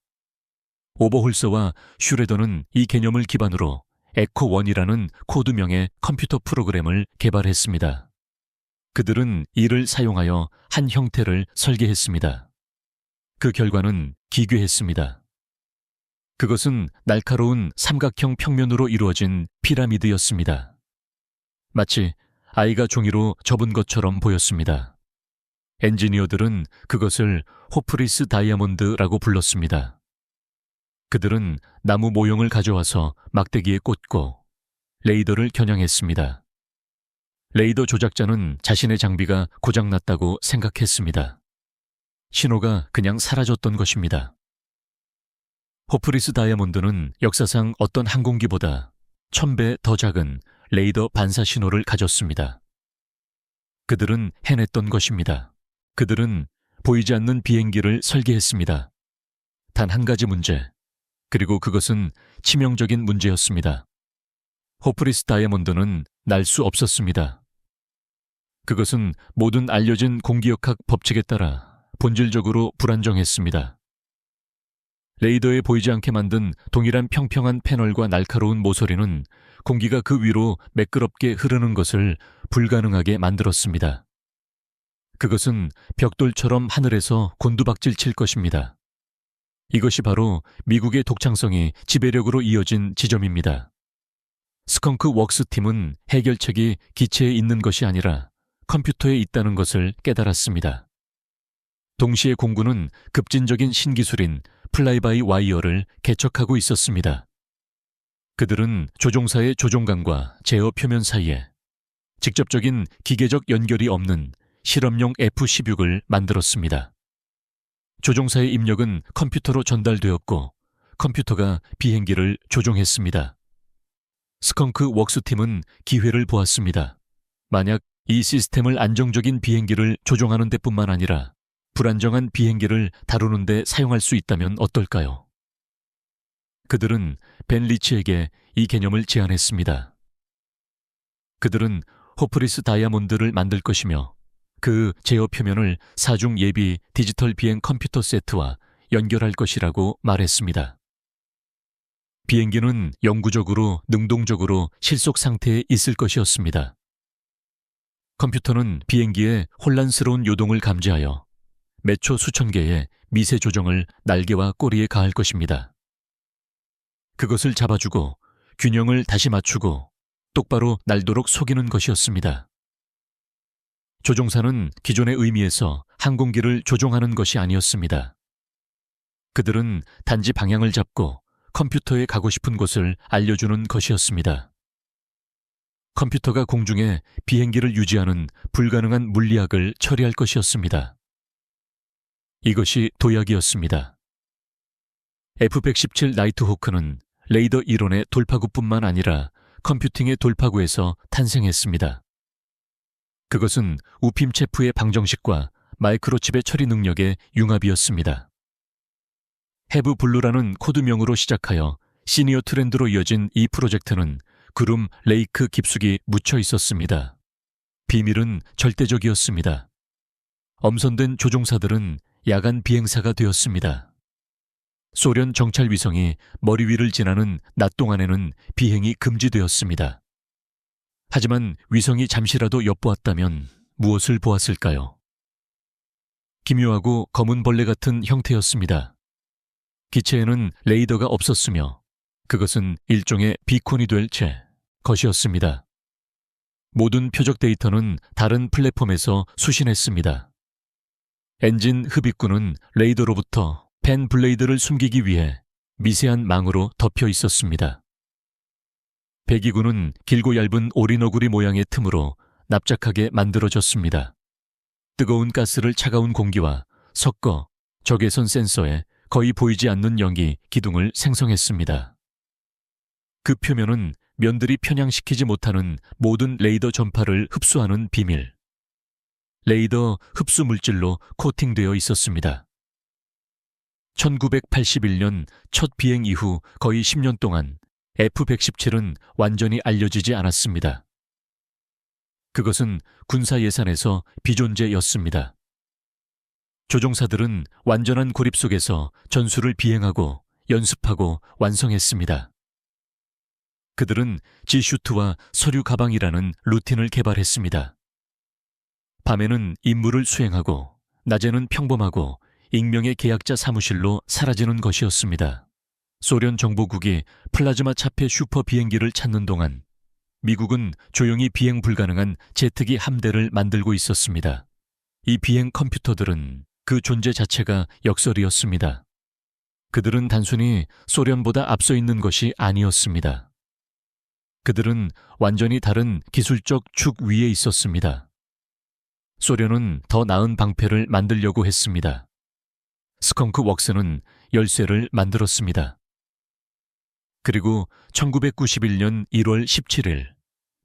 오버홀서와 슈레더는 이 개념을 기반으로 에코1이라는 코드명의 컴퓨터 프로그램을 개발했습니다. 그들은 이를 사용하여 한 형태를 설계했습니다. 그 결과는 기괴했습니다. 그것은 날카로운 삼각형 평면으로 이루어진 피라미드였습니다. 마치 아이가 종이로 접은 것처럼 보였습니다. 엔지니어들은 그것을 호프리스 다이아몬드라고 불렀습니다. 그들은 나무 모형을 가져와서 막대기에 꽂고 레이더를 겨냥했습니다. 레이더 조작자는 자신의 장비가 고장났다고 생각했습니다. 신호가 그냥 사라졌던 것입니다. 호프리스 다이아몬드는 역사상 어떤 항공기보다 1000배 더 작은 레이더 반사 신호를 가졌습니다. 그들은 해냈던 것입니다. 그들은 보이지 않는 비행기를 설계했습니다. 단 한 가지 문제, 그리고 그것은 치명적인 문제였습니다. 호프리스 다이아몬드는 날 수 없었습니다. 그것은 모든 알려진 공기역학 법칙에 따라 본질적으로 불안정했습니다. 레이더에 보이지 않게 만든 동일한 평평한 패널과 날카로운 모서리는 공기가 그 위로 매끄럽게 흐르는 것을 불가능하게 만들었습니다. 그것은 벽돌처럼 하늘에서 곤두박질 칠 것입니다. 이것이 바로 미국의 독창성이 지배력으로 이어진 지점입니다. 스컹크 웍스 팀은 해결책이 기체에 있는 것이 아니라 컴퓨터에 있다는 것을 깨달았습니다. 동시에 공군은 급진적인 신기술인 플라이바이 와이어를 개척하고 있었습니다. 그들은 조종사의 조종관과 제어 표면 사이에 직접적인 기계적 연결이 없는 실험용 F-16을 만들었습니다. 조종사의 입력은 컴퓨터로 전달되었고 컴퓨터가 비행기를 조종했습니다. 스컹크 웍스팀은 기회를 보았습니다. 만약 이 시스템을 안정적인 비행기를 조종하는 데뿐만 아니라 불안정한 비행기를 다루는 데 사용할 수 있다면 어떨까요? 그들은 벤 리치에게 이 개념을 제안했습니다. 그들은 호프리스 다이아몬드를 만들 것이며 그 제어 표면을 사중 예비 디지털 비행 컴퓨터 세트와 연결할 것이라고 말했습니다. 비행기는 영구적으로 능동적으로 실속 상태에 있을 것이었습니다. 컴퓨터는 비행기의 혼란스러운 요동을 감지하여 몇 초 수천 개의 미세 조정을 날개와 꼬리에 가할 것입니다. 그것을 잡아주고 균형을 다시 맞추고 똑바로 날도록 속이는 것이었습니다. 조종사는 기존의 의미에서 항공기를 조종하는 것이 아니었습니다. 그들은 단지 방향을 잡고 컴퓨터에 가고 싶은 곳을 알려주는 것이었습니다. 컴퓨터가 공중에 비행기를 유지하는 불가능한 물리학을 처리할 것이었습니다. 이것이 도약이었습니다. F-117 나이트호크는 레이더 이론의 돌파구뿐만 아니라 컴퓨팅의 돌파구에서 탄생했습니다. 그것은 우핌 체프의 방정식과 마이크로칩의 처리 능력의 융합이었습니다. 해브 블루라는 코드명으로 시작하여 시니어 트렌드로 이어진 이 프로젝트는 구름 레이크 깊숙이 묻혀 있었습니다. 비밀은 절대적이었습니다. 엄선된 조종사들은 야간 비행사가 되었습니다. 소련 정찰 위성이 머리 위를 지나는 낮 동안에는 비행이 금지되었습니다. 하지만 위성이 잠시라도 엿보았다면 무엇을 보았을까요? 기묘하고 검은 벌레 같은 형태였습니다. 기체에는 레이더가 없었으며 그것은 일종의 비콘이 될 것이었습니다. 모든 표적 데이터는 다른 플랫폼에서 수신했습니다. 엔진 흡입구는 레이더로부터 펜 블레이드를 숨기기 위해 미세한 망으로 덮여 있었습니다. 배기구는 길고 얇은 오리너구리 모양의 틈으로 납작하게 만들어졌습니다. 뜨거운 가스를 차가운 공기와 섞어 적외선 센서에 거의 보이지 않는 연기 기둥을 생성했습니다. 그 표면은 면들이 편향시키지 못하는 모든 레이더 전파를 흡수하는 비밀, 레이더 흡수 물질로 코팅되어 있었습니다. 1981년 첫 비행 이후 거의 10년 동안 F-117은 완전히 알려지지 않았습니다. 그것은 군사 예산에서 비존재였습니다. 조종사들은 완전한 고립 속에서 전술을 비행하고 연습하고 완성했습니다. 그들은 G슈트와 서류 가방이라는 루틴을 개발했습니다. 밤에는 임무를 수행하고 낮에는 평범하고 익명의 계약자 사무실로 사라지는 것이었습니다. 소련 정보국이 플라즈마 차폐 슈퍼 비행기를 찾는 동안 미국은 조용히 비행 불가능한 제트기 함대를 만들고 있었습니다. 이 비행 컴퓨터들은 그 존재 자체가 역설이었습니다. 그들은 단순히 소련보다 앞서 있는 것이 아니었습니다. 그들은 완전히 다른 기술적 축 위에 있었습니다. 소련은 더 나은 방패를 만들려고 했습니다. 스컹크 웍스는 열쇠를 만들었습니다. 그리고 1991년 1월 17일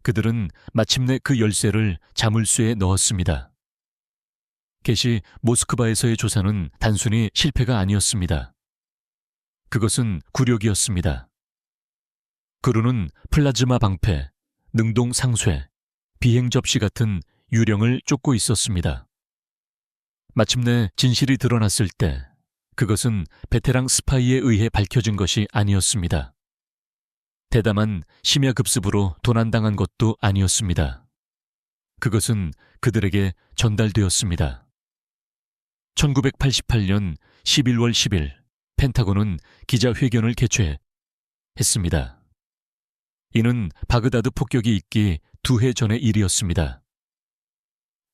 그들은 마침내 그 열쇠를 자물쇠에 넣었습니다. 게시 모스크바에서의 조사는 단순히 실패가 아니었습니다. 그것은 굴욕이었습니다. 그루는 플라즈마 방패, 능동 상쇄, 비행 접시 같은 유령을 쫓고 있었습니다. 마침내 진실이 드러났을 때 그것은 베테랑 스파이에 의해 밝혀진 것이 아니었습니다. 대담한 심야급습으로 도난당한 것도 아니었습니다. 그것은 그들에게 전달되었습니다. 1988년 11월 10일 펜타곤은 기자회견을 개최했습니다. 이는 바그다드 폭격이 있기 2해 전의 일이었습니다.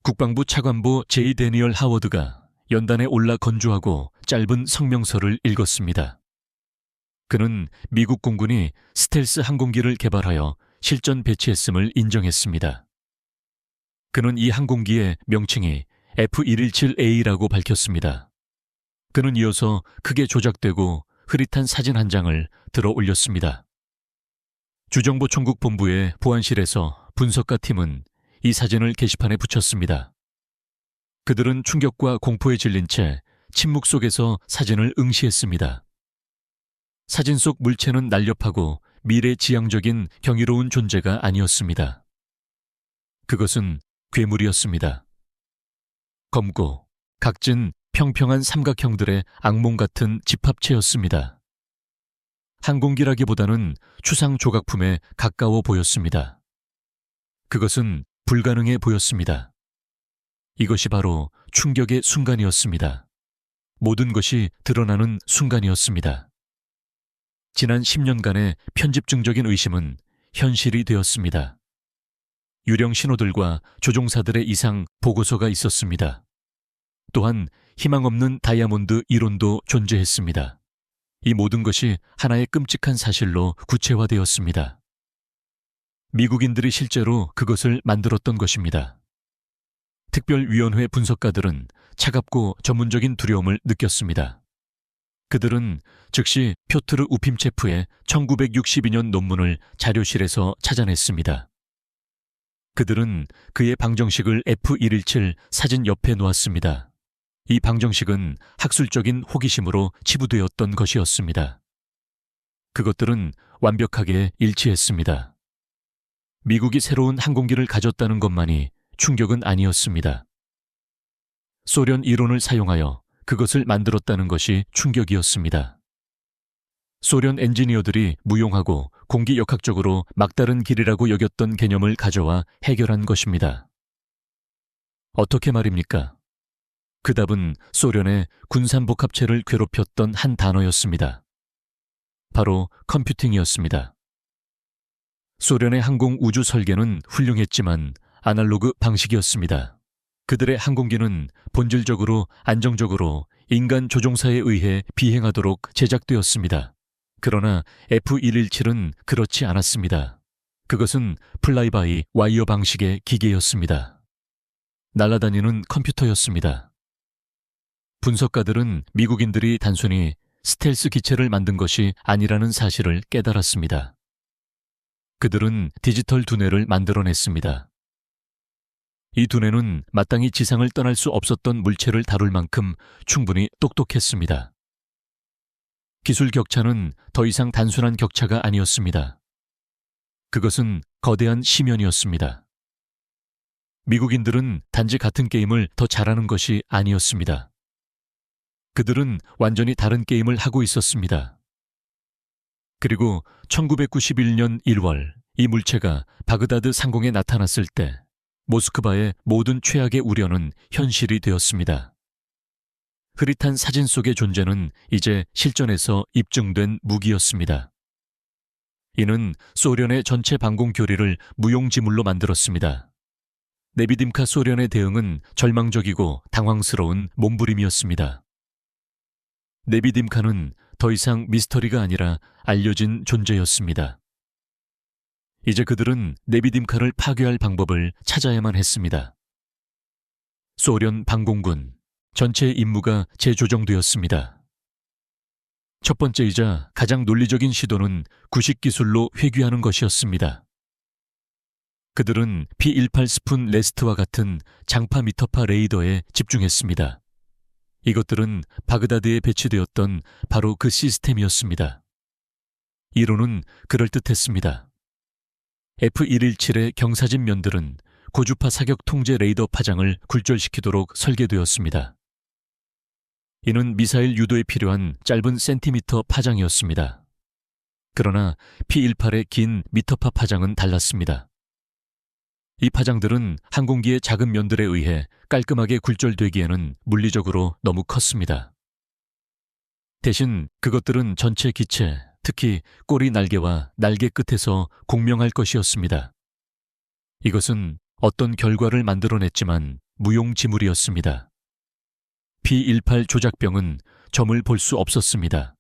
국방부 차관보 제이 데니얼 하워드가 연단에 올라 건조하고 짧은 성명서를 읽었습니다. 그는 미국 공군이 스텔스 항공기를 개발하여 실전 배치했음을 인정했습니다. 그는 이 항공기의 명칭이 F-117A라고 밝혔습니다. 그는 이어서 크게 조작되고 흐릿한 사진 한 장을 들어 올렸습니다. 주정보총국 본부의 보안실에서 분석가 팀은 이 사진을 게시판에 붙였습니다. 그들은 충격과 공포에 질린 채 침묵 속에서 사진을 응시했습니다. 사진 속 물체는 날렵하고 미래지향적인 경이로운 존재가 아니었습니다. 그것은 괴물이었습니다. 검고, 각진, 평평한 삼각형들의 악몽 같은 집합체였습니다. 항공기라기보다는 추상 조각품에 가까워 보였습니다. 그것은 불가능해 보였습니다. 이것이 바로 충격의 순간이었습니다. 모든 것이 드러나는 순간이었습니다. 지난 10년간의 편집증적인 의심은 현실이 되었습니다. 유령 신호들과 조종사들의 이상 보고서가 있었습니다. 또한 희망 없는 다이아몬드 이론도 존재했습니다. 이 모든 것이 하나의 끔찍한 사실로 구체화되었습니다. 미국인들이 실제로 그것을 만들었던 것입니다. 특별위원회 분석가들은 차갑고 전문적인 두려움을 느꼈습니다. 그들은 즉시 표트르 우핌체프의 1962년 논문을 자료실에서 찾아냈습니다. 그들은 그의 방정식을 F-117 사진 옆에 놓았습니다. 이 방정식은 학술적인 호기심으로 치부되었던 것이었습니다. 그것들은 완벽하게 일치했습니다. 미국이 새로운 항공기를 가졌다는 것만이 충격은 아니었습니다. 소련 이론을 사용하여 그것을 만들었다는 것이 충격이었습니다. 소련 엔지니어들이 무용하고 공기역학적으로 막다른 길이라고 여겼던 개념을 가져와 해결한 것입니다. 어떻게 말입니까? 그 답은 소련의 군산복합체를 괴롭혔던 한 단어였습니다. 바로 컴퓨팅이었습니다. 소련의 항공 우주 설계는 훌륭했지만 아날로그 방식이었습니다. 그들의 항공기는 본질적으로 안정적으로 인간 조종사에 의해 비행하도록 제작되었습니다. 그러나 F-117은 그렇지 않았습니다. 그것은 플라이바이 와이어 방식의 기계였습니다. 날아다니는 컴퓨터였습니다. 분석가들은 미국인들이 단순히 스텔스 기체를 만든 것이 아니라는 사실을 깨달았습니다. 그들은 디지털 두뇌를 만들어냈습니다. 이 두뇌는 마땅히 지상을 떠날 수 없었던 물체를 다룰 만큼 충분히 똑똑했습니다. 기술 격차는 더 이상 단순한 격차가 아니었습니다. 그것은 거대한 심연이었습니다. 미국인들은 단지 같은 게임을 더 잘하는 것이 아니었습니다. 그들은 완전히 다른 게임을 하고 있었습니다. 그리고 1991년 1월 이 물체가 바그다드 상공에 나타났을 때 모스크바의 모든 최악의 우려는 현실이 되었습니다. 흐릿한 사진 속의 존재는 이제 실전에서 입증된 무기였습니다. 이는 소련의 전체 방공 교리를 무용지물로 만들었습니다. 네비딤카 소련의 대응은 절망적이고 당황스러운 몸부림이었습니다. 네비딤카는 더 이상 미스터리가 아니라 알려진 존재였습니다. 이제 그들은 네비딤카를 파괴할 방법을 찾아야만 했습니다. 소련 방공군 전체의 임무가 재조정되었습니다. 첫 번째이자 가장 논리적인 시도는 구식 기술로 회귀하는 것이었습니다. 그들은 P-18 스푼 레스트와 같은 장파 미터파 레이더에 집중했습니다. 이것들은 바그다드에 배치되었던 바로 그 시스템이었습니다. 이론은 그럴듯했습니다. F-117의 경사진 면들은 고주파 사격 통제 레이더 파장을 굴절시키도록 설계되었습니다. 이는 미사일 유도에 필요한 짧은 센티미터 파장이었습니다. 그러나 P-18의 긴 미터파 파장은 달랐습니다. 이 파장들은 항공기의 작은 면들에 의해 깔끔하게 굴절되기에는 물리적으로 너무 컸습니다. 대신 그것들은 전체 기체, 특히 꼬리 날개와 날개 끝에서 공명할 것이었습니다. 이것은 어떤 결과를 만들어냈지만 무용지물이었습니다. P-18 조작병은 점을 볼 수 없었습니다.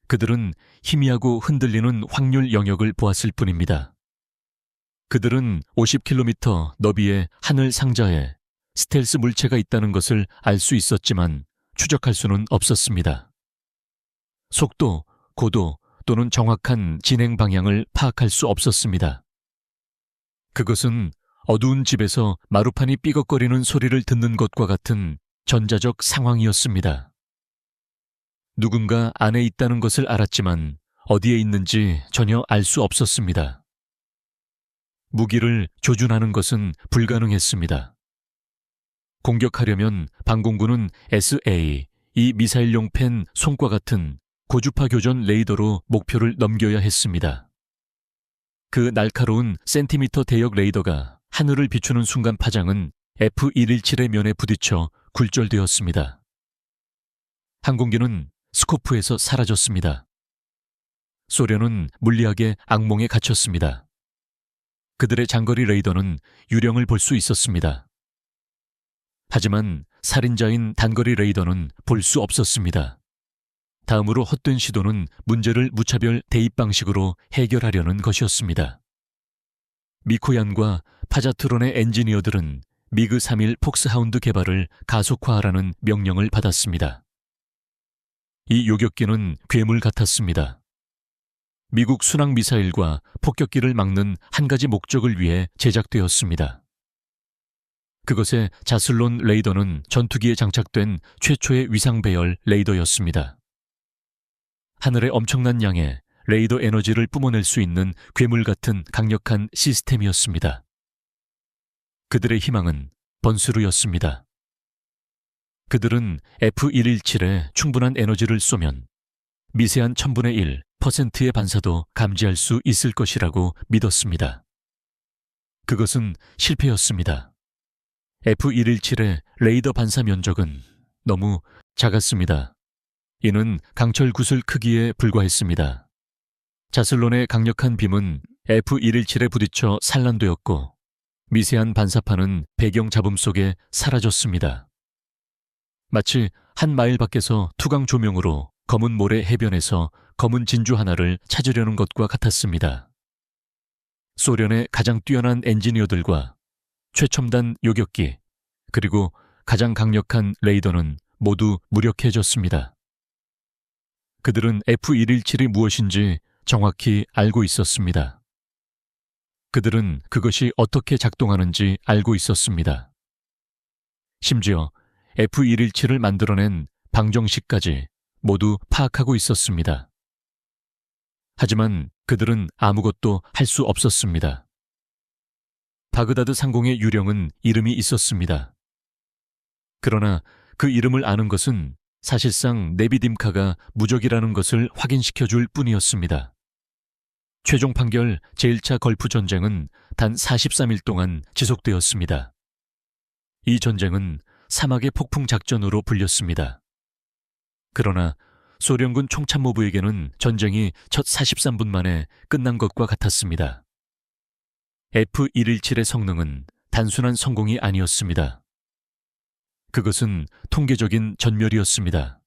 그들은 희미하고 흔들리는 확률 영역을 보았을 뿐입니다. 그들은 50km 너비의 하늘 상자에 스텔스 물체가 있다는 것을 알 수 있었지만 추적할 수는 없었습니다. 속도, 고도 또는 정확한 진행 방향을 파악할 수 없었습니다. 그것은 어두운 집에서 마루판이 삐걱거리는 소리를 듣는 것과 같은 전자적 상황이었습니다. 누군가 안에 있다는 것을 알았지만 어디에 있는지 전혀 알 수 없었습니다. 무기를 조준하는 것은 불가능했습니다. 공격하려면 방공군은 SA, 이 미사일용 펜 손과 같은 고주파 교전 레이더로 목표를 넘겨야 했습니다. 그 날카로운 센티미터 대역 레이더가 하늘을 비추는 순간 파장은 F-117의 면에 부딪혀 굴절되었습니다. 항공기는 스코프에서 사라졌습니다. 소련은 물리학의 악몽에 갇혔습니다. 그들의 장거리 레이더는 유령을 볼 수 있었습니다. 하지만 살인자인 단거리 레이더는 볼 수 없었습니다. 다음으로 헛된 시도는 문제를 무차별 대입 방식으로 해결하려는 것이었습니다. 미코얀과 파자트론의 엔지니어들은 미그 3.1 폭스하운드 개발을 가속화하라는 명령을 받았습니다. 이 요격기는 괴물 같았습니다. 미국 순항 미사일과 폭격기를 막는 한 가지 목적을 위해 제작되었습니다. 그것의 자슬론 레이더는 전투기에 장착된 최초의 위상 배열 레이더였습니다. 하늘의 엄청난 양의 레이더 에너지를 뿜어낼 수 있는 괴물 같은 강력한 시스템이었습니다. 그들의 희망은 번스루였습니다. 그들은 F-117에 충분한 에너지를 쏘면 미세한 1000분의 1%의 반사도 감지할 수 있을 것이라고 믿었습니다. 그것은 실패였습니다. F-117의 레이더 반사 면적은 너무 작았습니다. 이는 강철 구슬 크기에 불과했습니다. 자슬론의 강력한 빔은 F-117에 부딪혀 산란되었고 미세한 반사판은 배경 잡음 속에 사라졌습니다. 마치 한 마일 밖에서 투광 조명으로 검은 모래 해변에서 검은 진주 하나를 찾으려는 것과 같았습니다. 소련의 가장 뛰어난 엔지니어들과 최첨단 요격기 그리고 가장 강력한 레이더는 모두 무력해졌습니다. 그들은 F-117이 무엇인지 정확히 알고 있었습니다. 그들은 그것이 어떻게 작동하는지 알고 있었습니다. 심지어 F-117을 만들어낸 방정식까지 모두 파악하고 있었습니다. 하지만 그들은 아무것도 할 수 없었습니다. 바그다드 상공의 유령은 이름이 있었습니다. 그러나 그 이름을 아는 것은 사실상 네비딤카가 무적이라는 것을 확인시켜 줄 뿐이었습니다. 최종 판결 제1차 걸프 전쟁은 단 43일 동안 지속되었습니다. 이 전쟁은 사막의 폭풍 작전으로 불렸습니다. 그러나 소련군 총참모부에게는 전쟁이 첫 43분 만에 끝난 것과 같았습니다. F-117의 성능은 단순한 성공이 아니었습니다. 그것은 통계적인 전멸이었습니다.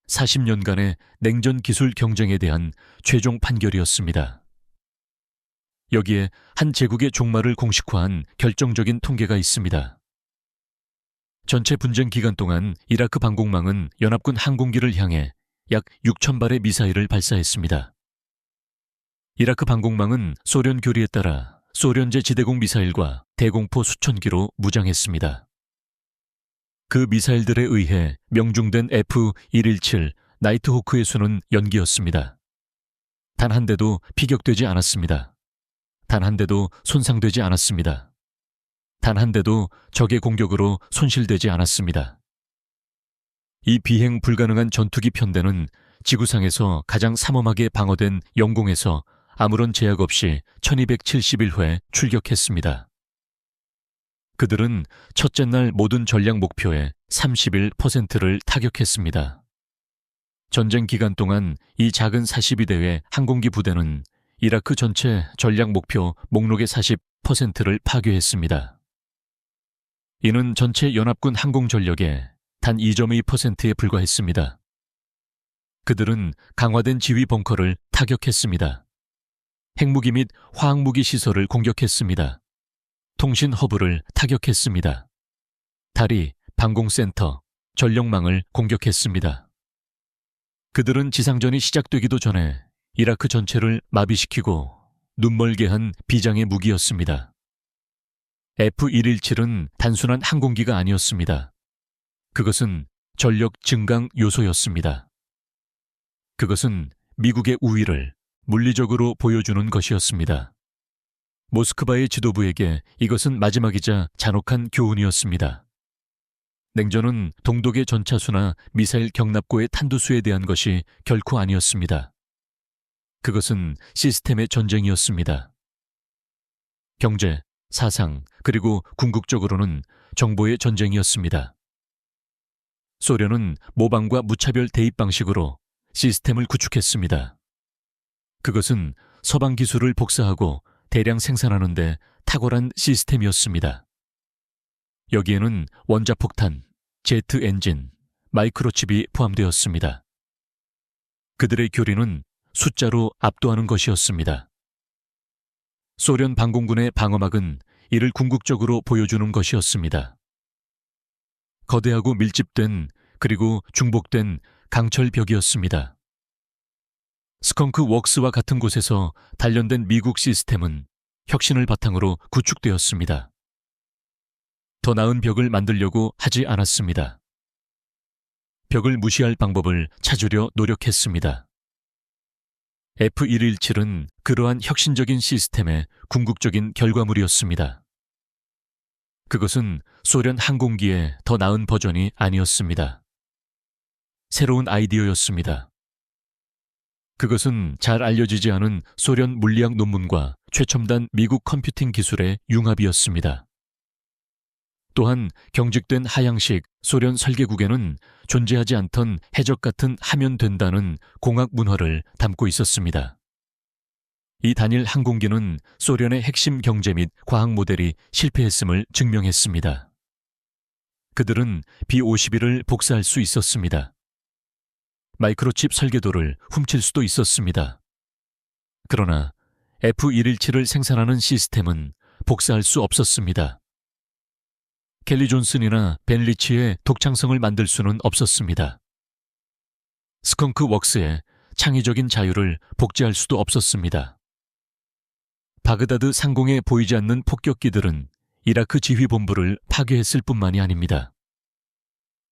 40년간의 냉전 기술 경쟁에 대한 최종 판결이었습니다. 여기에 한 제국의 종말을 공식화한 결정적인 통계가 있습니다. 전체 분쟁 기간 동안 이라크 방공망은 연합군 항공기를 향해 약 6,000발의 미사일을 발사했습니다. 이라크 방공망은 소련 교리에 따라 소련제 지대공 미사일과 대공포 수천 기로 무장했습니다. 그 미사일들에 의해 명중된 F-117 나이트호크의 수는 연기였습니다. 단 한 대도 피격되지 않았습니다. 단 한 대도 손상되지 않았습니다. 단 한 대도 적의 공격으로 손실되지 않았습니다. 이 비행 불가능한 전투기 편대는 지구상에서 가장 삼엄하게 방어된 영공에서 아무런 제약 없이 1271회 출격했습니다. 그들은 첫째 날 모든 전략 목표의 31%를 타격했습니다. 전쟁 기간 동안 이 작은 42대의 항공기 부대는 이라크 전체 전략 목표 목록의 40%를 파괴했습니다. 이는 전체 연합군 항공 전력의 단 2.2%에 불과했습니다. 그들은 강화된 지휘 벙커를 타격했습니다. 핵무기 및 화학무기 시설을 공격했습니다. 통신 허브를 타격했습니다. 다리, 방공센터, 전력망을 공격했습니다. 그들은 지상전이 시작되기도 전에 이라크 전체를 마비시키고 눈멀게 한 비장의 무기였습니다. F-117은 단순한 항공기가 아니었습니다. 그것은 전력 증강 요소였습니다. 그것은 미국의 우위를 물리적으로 보여주는 것이었습니다. 모스크바의 지도부에게 이것은 마지막이자 잔혹한 교훈이었습니다. 냉전은 동독의 전차수나 미사일 경납고의 탄두수에 대한 것이 결코 아니었습니다. 그것은 시스템의 전쟁이었습니다. 경제, 사상, 그리고 궁극적으로는 정보의 전쟁이었습니다. 소련은 모방과 무차별 대입 방식으로 시스템을 구축했습니다. 그것은 서방 기술을 복사하고 대량 생산하는 데 탁월한 시스템이었습니다. 여기에는 원자폭탄, 제트 엔진, 마이크로칩이 포함되었습니다. 그들의 교리는 숫자로 압도하는 것이었습니다. 소련 방공군의 방어막은 이를 궁극적으로 보여주는 것이었습니다. 거대하고 밀집된 그리고 중복된 강철벽이었습니다. 스컹크 웍스와 같은 곳에서 단련된 미국 시스템은 혁신을 바탕으로 구축되었습니다. 더 나은 벽을 만들려고 하지 않았습니다. 벽을 무시할 방법을 찾으려 노력했습니다. F-117은 그러한 혁신적인 시스템의 궁극적인 결과물이었습니다. 그것은 소련 항공기의 더 나은 버전이 아니었습니다. 새로운 아이디어였습니다. 그것은 잘 알려지지 않은 소련 물리학 논문과 최첨단 미국 컴퓨팅 기술의 융합이었습니다. 또한 경직된 하향식 소련 설계국에는 존재하지 않던 해적 같은 하면 된다는 공학 문화를 담고 있었습니다. 이 단일 항공기는 소련의 핵심 경제 및 과학 모델이 실패했음을 증명했습니다. 그들은 B-51을 복사할 수 있었습니다. 마이크로칩 설계도를 훔칠 수도 있었습니다. 그러나 F-117을 생산하는 시스템은 복사할 수 없었습니다. 켈리 존슨이나 벤 리치의 독창성을 만들 수는 없었습니다. 스컹크 웍스의 창의적인 자유를 복제할 수도 없었습니다. 바그다드 상공에 보이지 않는 폭격기들은 이라크 지휘본부를 파괴했을 뿐만이 아닙니다.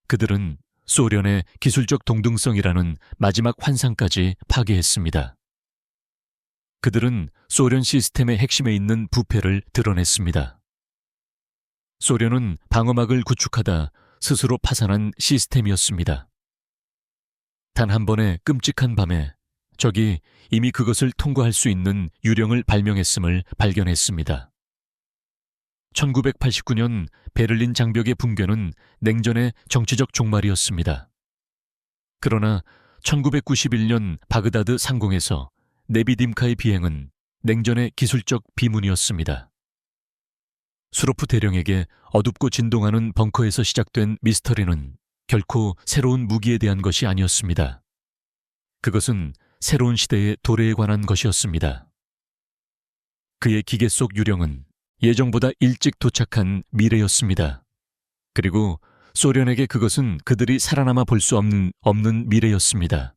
그들은 소련의 기술적 동등성이라는 마지막 환상까지 파괴했습니다. 그들은 소련 시스템의 핵심에 있는 부패를 드러냈습니다. 소련은 방어막을 구축하다 스스로 파산한 시스템이었습니다. 단 한 번의 끔찍한 밤에 적이 이미 그것을 통과할 수 있는 유령을 발명했음을 발견했습니다. 1989년 베를린 장벽의 붕괴는 냉전의 정치적 종말이었습니다. 그러나 1991년 바그다드 상공에서 네비딤카의 비행은 냉전의 기술적 비문이었습니다. 수로프 대령에게 어둡고 진동하는 벙커에서 시작된 미스터리는 결코 새로운 무기에 대한 것이 아니었습니다. 그것은 새로운 시대의 도래에 관한 것이었습니다. 그의 기계 속 유령은 예정보다 일찍 도착한 미래였습니다. 그리고 소련에게 그것은 그들이 살아남아 볼 수 없는 미래였습니다.